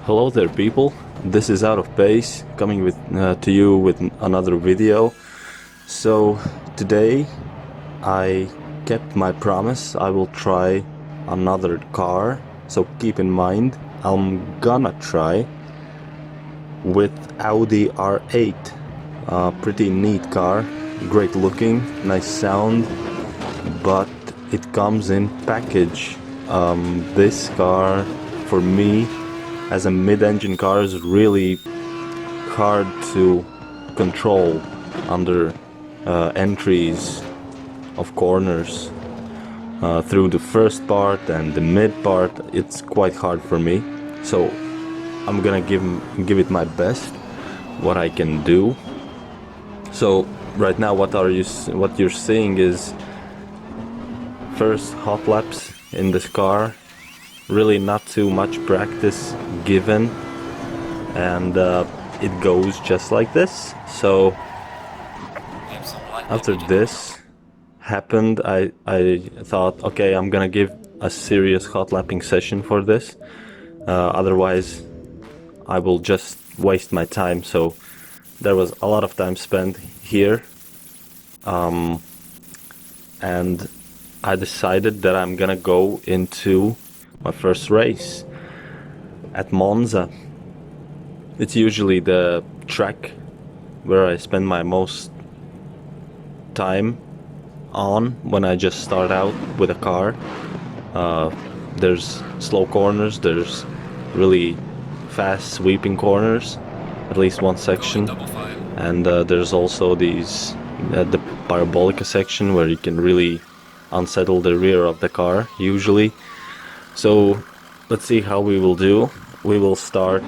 Hello there people, this is Out of Base coming to you with another video. So today I kept my promise, I will try another car. So keep in mind, I'm gonna try with Audi R8. Pretty neat car, great looking, nice sound, but it comes in package. This car for me as a mid-engine car is really hard to control under entries of corners. Through the first part and the mid part, it's quite hard for me. So I'm gonna give it my best, what I can do. So right now, what you're seeing is first hot laps in this car. Really not too much practice given, and it goes just like this. So after this happened, I thought, okay, I'm gonna give a serious hot lapping session for this, otherwise I will just waste my time. So there was a lot of time spent here, and I decided that I'm gonna go into my first race at Monza. It's usually the track where I spend my most time on when I just start out with a car. There's slow corners, there's really fast sweeping corners, at least one section, and there's also these the parabolica section where you can really unsettle the rear of the car usually. So let's see how we will do. We will start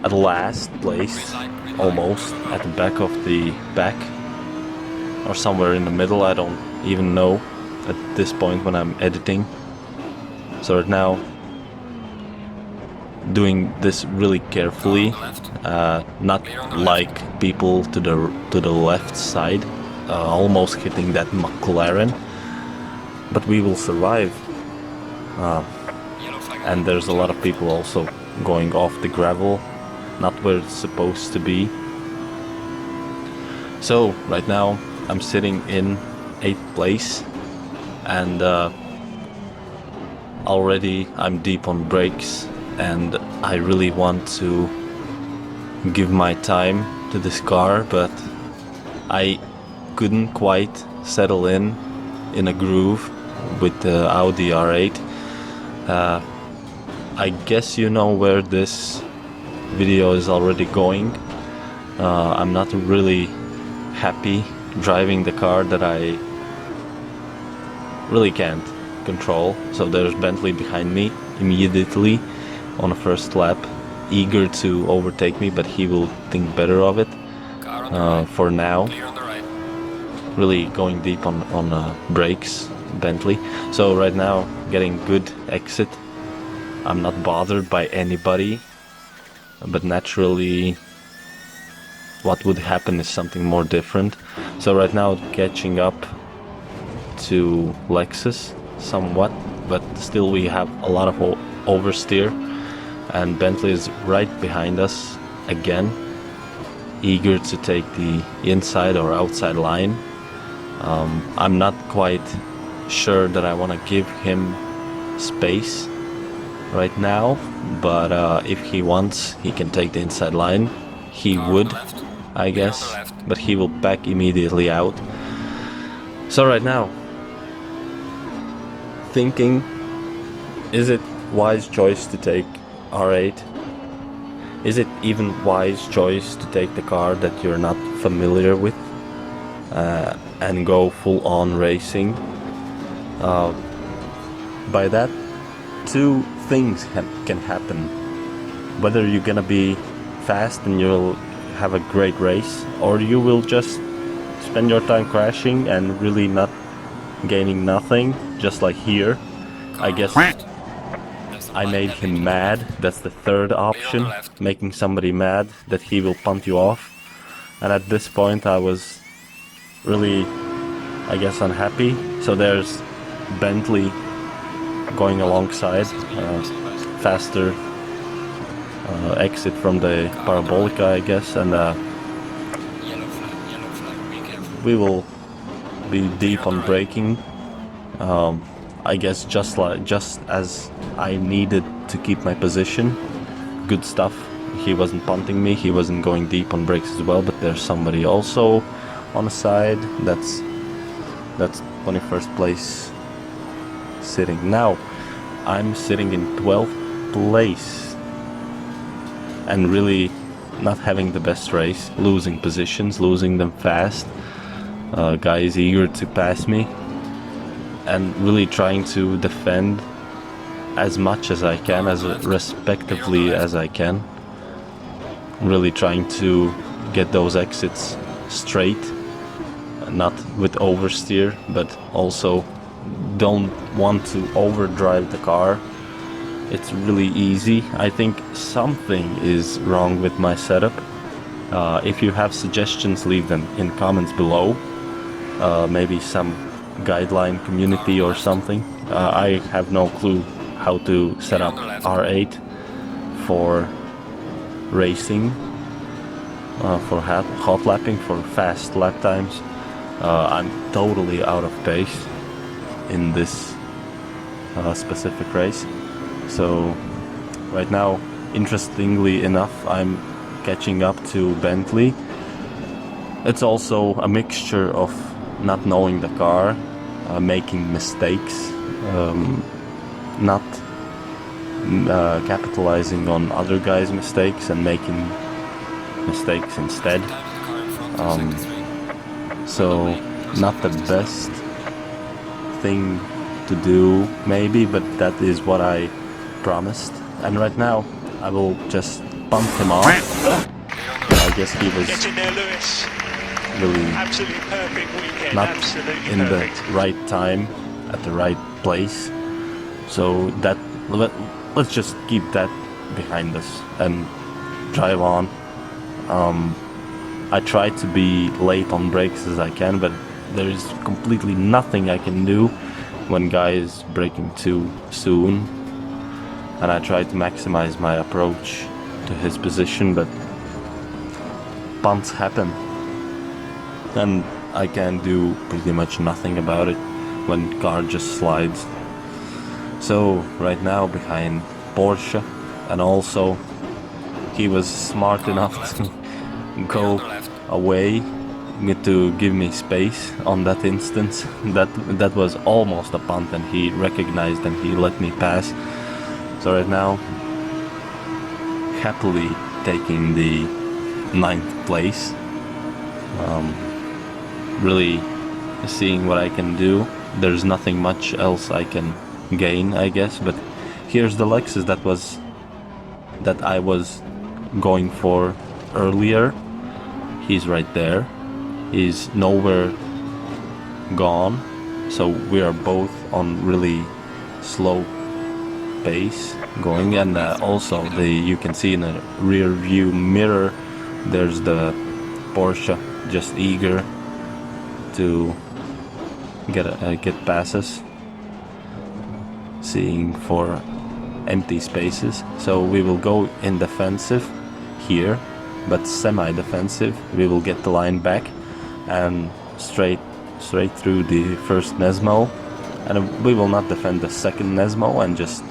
at last place, almost at the back of the back, or somewhere in the middle. I don't even know at this point when I'm editing. So right now, doing this really carefully, not like people to the left side, almost hitting that McLaren, but we will survive. And there's a lot of people also going off the gravel, not where it's supposed to be. So right now I'm sitting in 8th place, and already I'm deep on brakes, and I really want to give my time to this car, but I couldn't quite settle in a groove with the Audi R8. I guess you know where this video is already going. I'm not really happy driving the car that I really can't control. So there's Bentley behind me immediately on the first lap, eager to overtake me, but he will think better of it. For now, really going deep on brakes, Bentley. So right now, getting good exit. I'm not bothered by anybody, but naturally what would happen is something more different. So right now catching up to Lexus somewhat, but still we have a lot of oversteer, and Bentley is right behind us again, eager to take the inside or outside line. I'm not quite sure that I want to give him space right now, but if he wants, he can take the inside line. He would, I guess, but he will back immediately out. So right now, thinking, is it wise choice to take R8? Is it even wise choice to take the car that you're not familiar with and go full on racing? By that, two things can happen. Whether you're gonna be fast and you'll have a great race, or you will just spend your time crashing and really not gaining nothing, just like here. I guess I made him mad. That's the third option, making somebody mad that he will punt you off. And at this point I was really, I guess, unhappy. So there's Bentley going alongside, faster exit from the parabolica, I guess, and we will be deep on braking. I guess just as I needed to keep my position. Good stuff. He wasn't punting me, he wasn't going deep on brakes as well, but there's somebody also on the side. That's 21st place sitting. Now I'm sitting in 12th place and really not having the best race, losing positions, losing them fast. Guy is eager to pass me and really trying to defend as much as I can, as respectively as I can. Really trying to get those exits straight, not with oversteer, but also don't want to overdrive the car. It's really easy. I think something is wrong with my setup. If you have suggestions, leave them in comments below. Maybe some guideline community or something. I have no clue how to set up R8 for racing, for hot lapping, for fast lap times. I'm totally out of pace in this specific race. So right now, interestingly enough, I'm catching up to Bentley. It's also a mixture of not knowing the car, making mistakes, not capitalizing on other guys' mistakes and making mistakes instead. So not the best thing to do maybe, but that is what I promised. And right now I will just bump him off. I guess he was really not in the right time at the right place. So that let's just keep that behind us and drive on. I try to be late on brakes as I can, but there is completely nothing I can do when guy is braking too soon. And I try to maximize my approach to his position, but punts happen. And I can do pretty much nothing about it when car just slides. So right now behind Porsche, and also he was smart enough to go away to give me space on that instance. That was almost a punt, and he recognized and he let me pass. So right now, happily taking the 9th place. Really seeing what I can do. There's nothing much else I can gain, I guess, but here's the Lexus that I was going for earlier. He's right there. He's nowhere gone, so we are both on really slow pace going. And also you can see in the rear view mirror there's the Porsche just eager to get passes, seeing for empty spaces. So we will go in defensive here, but semi-defensive. We will get the line back and straight through the first Nesmo, and we will not defend the second Nesmo and just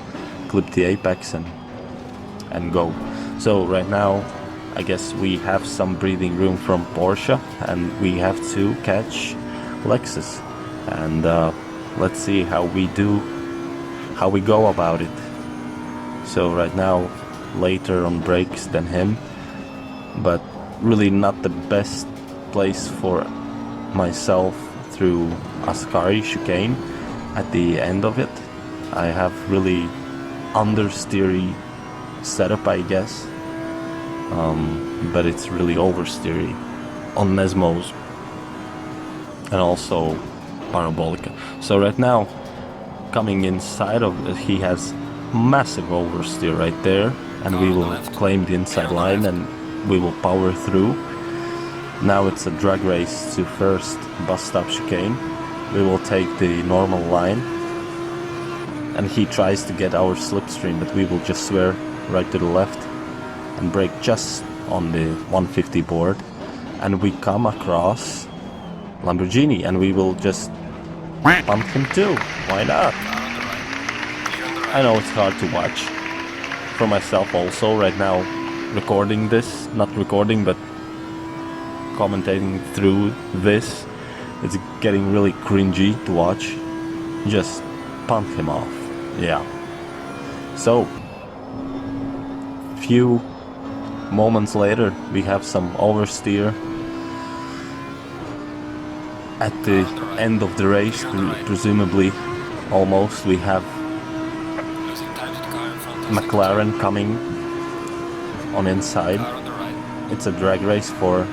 clip the apex and go. So right now I guess we have some breathing room from Porsche, and we have to catch Lexus, and let's see how we go about it. So right now later on brakes than him, but really not the best place for myself through Ascari chicane. At the end of it I have really understeery setup, I guess, but it's really oversteery on Nesmos and also Parabolica. So right now coming inside of it, he has massive oversteer right there, and we will claim the inside line and we will power through. Now it's a drag race to first bus stop chicane. We will take the normal line, and he tries to get our slipstream, but we will just swear right to the left and brake just on the 150 board, and we come across Lamborghini, and we will just bump him too. Why not? I know it's hard to watch for myself also right now, recording this, not recording but commentating through this. It's getting really cringy to watch. Just pump him off. Yeah. So few moments later we have some oversteer at the end of the race, presumably almost. We have McLaren coming on inside. It's a drag race for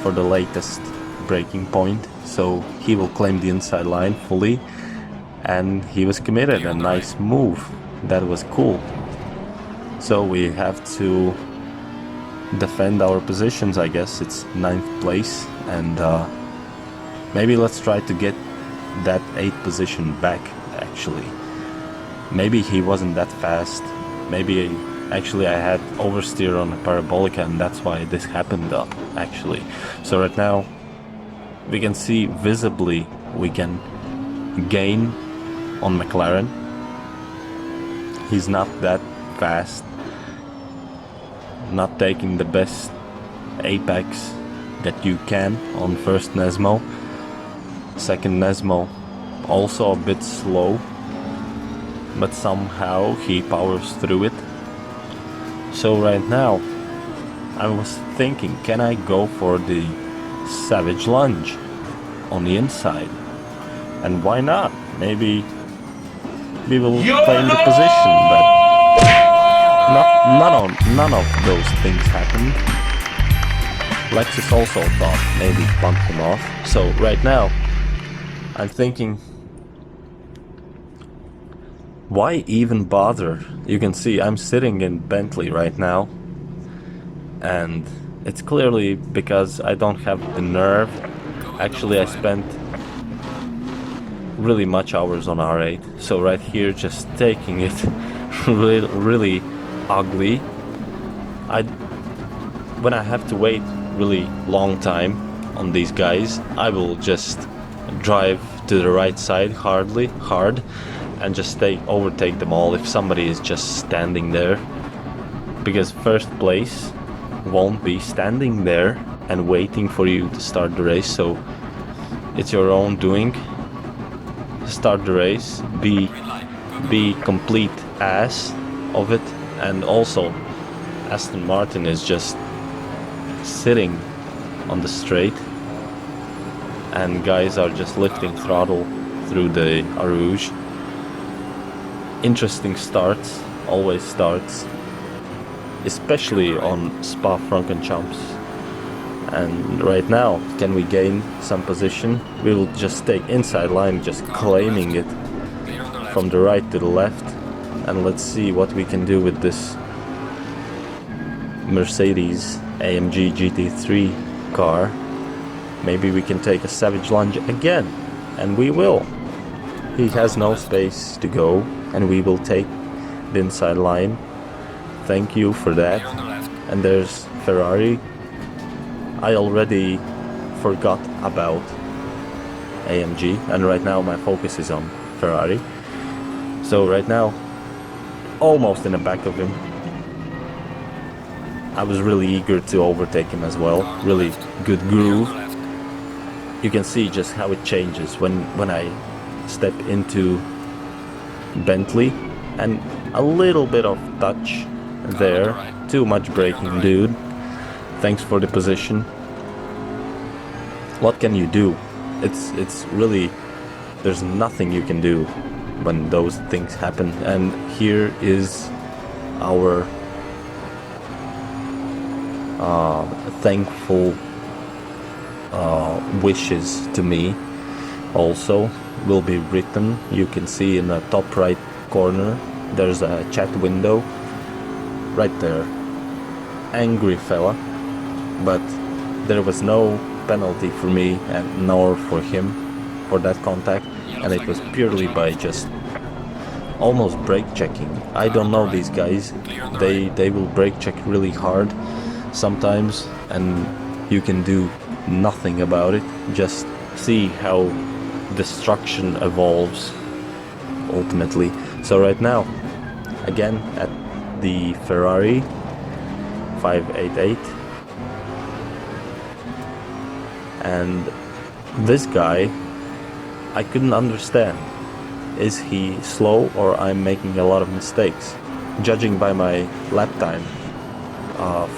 the latest breaking point, so he will claim the inside line fully, and he was committed. A nice move. That was cool. So we have to defend our positions, I guess. It's 9th place, and maybe let's try to get that 8th position back, actually. Maybe he wasn't that fast. Maybe actually I had oversteer on a parabolica, and that's why this happened, actually. So right now we can see visibly we can gain on McLaren. He's not that fast, not taking the best apex that you can on first Nesmo. Second Nesmo also a bit slow, but somehow he powers through it. So right now I was thinking, can I go for the savage lunge on the inside? And why not? Maybe we will claim the position, but none of those things happened. Lexus also thought maybe bump him off. So right now I'm thinking, why even bother? You can see I'm sitting in Bentley right now, and it's clearly because I don't have the nerve. Actually, I spent really much hours on R8, so right here just taking it really ugly. When I have to wait really long time on these guys, I will just drive to the right side hard, and just overtake them all if somebody is just standing there, because first place won't be standing there and waiting for you to start the race. So it's your own doing. Start the race, be complete ass of it. And also Aston Martin is just sitting on the straight, and guys are just lifting throttle through the Arouge. Interesting starts, always starts, especially on Spa-Francorchamps. And right now, can we gain some position? We will just take inside line, just claiming it from the right to the left. And let's see what we can do with this Mercedes AMG GT3 car. Maybe we can take a savage lunge again, and we will. He has no space to go, and we will take the inside line. Thank you for that. And there's Ferrari. I already forgot about AMG, and right now my focus is on Ferrari. So right now, almost in the back of him. I was really eager to overtake him as well. Really good groove. You can see just how it changes when I step into Bentley, and a little bit of touch there. Too much braking, dude. Thanks for the position. What can you do? It's really, there's nothing you can do when those things happen. And here is our thankful wishes to me also will be written. You can see in the top right corner there's a chat window right there. Angry fella, but there was no penalty for me and nor for him for that contact, and it was purely by just almost brake checking. I don't know these guys. They will brake check really hard sometimes, and you can do nothing about it. Just see how destruction evolves ultimately. So right now, again at the Ferrari 588, and this guy, I couldn't understand. Is he slow or I'm making a lot of mistakes? Judging by my lap time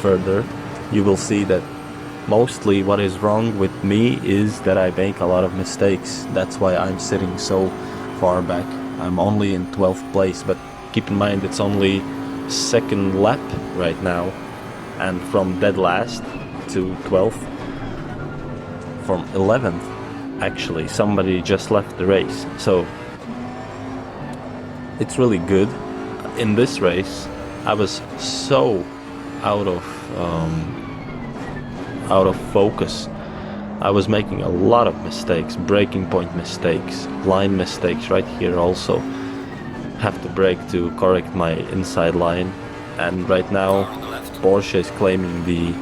further, you will see that mostly what is wrong with me is that I make a lot of mistakes. That's why I'm sitting so far back. I'm only in 12th place, but keep in mind it's only second lap right now, and from dead last to 12th, from 11th actually, somebody just left the race. So it's really good. In this race I was so out of focus. I was making a lot of mistakes, braking point mistakes, line mistakes right here also. Have to brake to correct my inside line, and right now Porsche is claiming the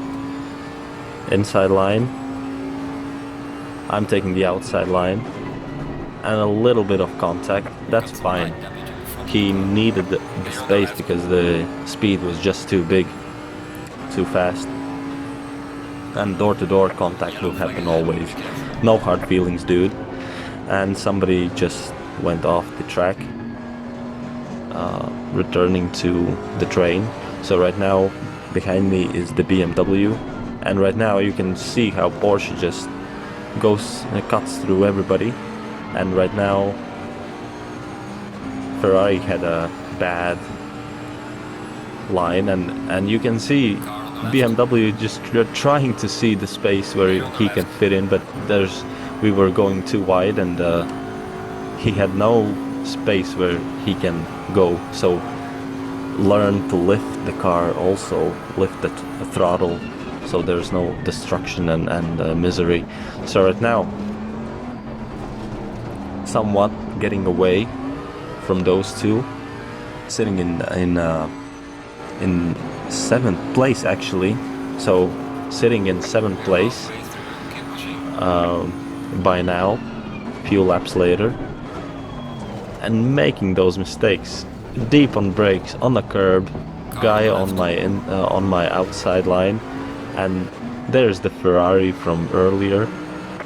inside line. I'm taking the outside line, and a little bit of contact, that's fine. He needed the space because the speed was just too big, too fast. And door-to-door contact will happen always. No hard feelings, dude. And somebody just went off the track, returning to the train. So right now behind me is the BMW, and right now you can see how Porsche just cuts through everybody. And right now Ferrari had a bad line, and you can see BMW just trying to see the space where he can fit in, but we were going too wide, and he had no space where he can go. So learn to lift the car, also lift the throttle, so there's no destruction and misery. So right now, somewhat getting away from those two, sitting in 7th place actually. So sitting in 7th place by now, few laps later, and making those mistakes, deep on brakes, on the curb, guy on my outside line, and there's the Ferrari from earlier.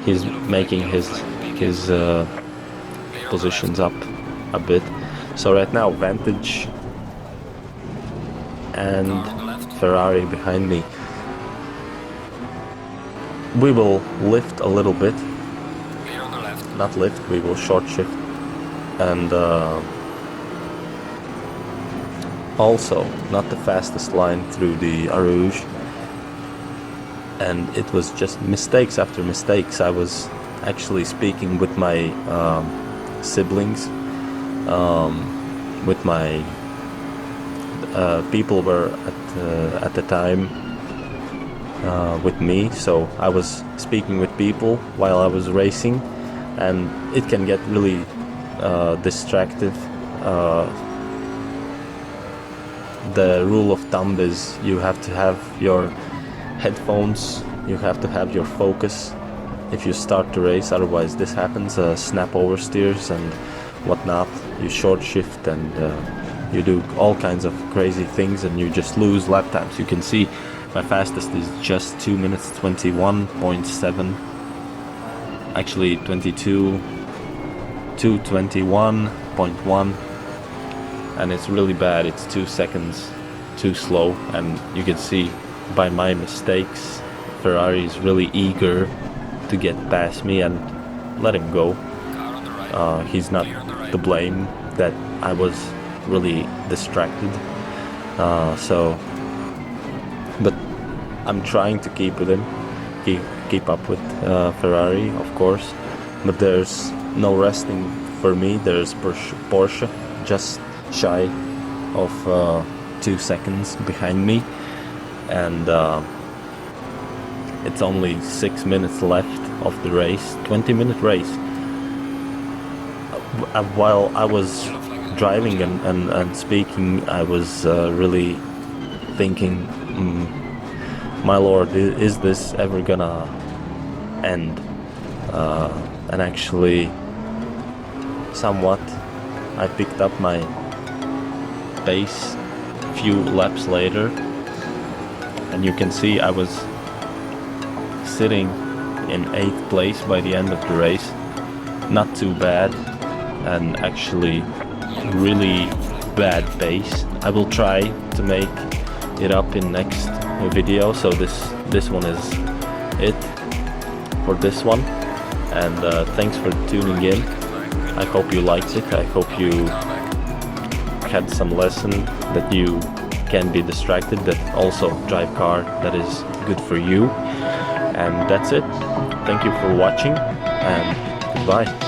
He's making his positions up a bit. So right now Vantage and Ferrari behind me. We will lift a little bit, not lift, we will short shift, and also not the fastest line through the Arouge, and it was just mistakes after mistakes. I was actually speaking with my siblings, with my people were at the time with me, so I was speaking with people while I was racing, and it can get really distracted. The rule of thumb is you have to have your headphones, you have to have your focus if you start to race, otherwise this happens, snap oversteers and whatnot. You short shift and you do all kinds of crazy things, and you just lose lap times. You can see my fastest is just 2 minutes 21.7, actually 221.1, and it's really bad. It's 2 seconds too slow, and you can see by my mistakes Ferrari is really eager to get past me, and let him go. He's not to blame that I was really distracted. But I'm trying to keep with him, keep up with Ferrari, of course. But there's no resting for me. There's Porsche just shy of 2 seconds behind me, and it's only 6 minutes left of the race, 20-minute race. While I was driving and speaking, I was really thinking, my lord, is this ever gonna end? And actually, somewhat, I picked up my pace a few laps later, and you can see I was sitting in 8th place by the end of the race. Not too bad, and actually really bad pace. I will try to make it up in next video, so this one is it for this one. And thanks for tuning in. I hope you liked it. I hope you had some lesson, that you can be distracted, that also drive car that is good for you. And that's it. Thank you for watching, and goodbye.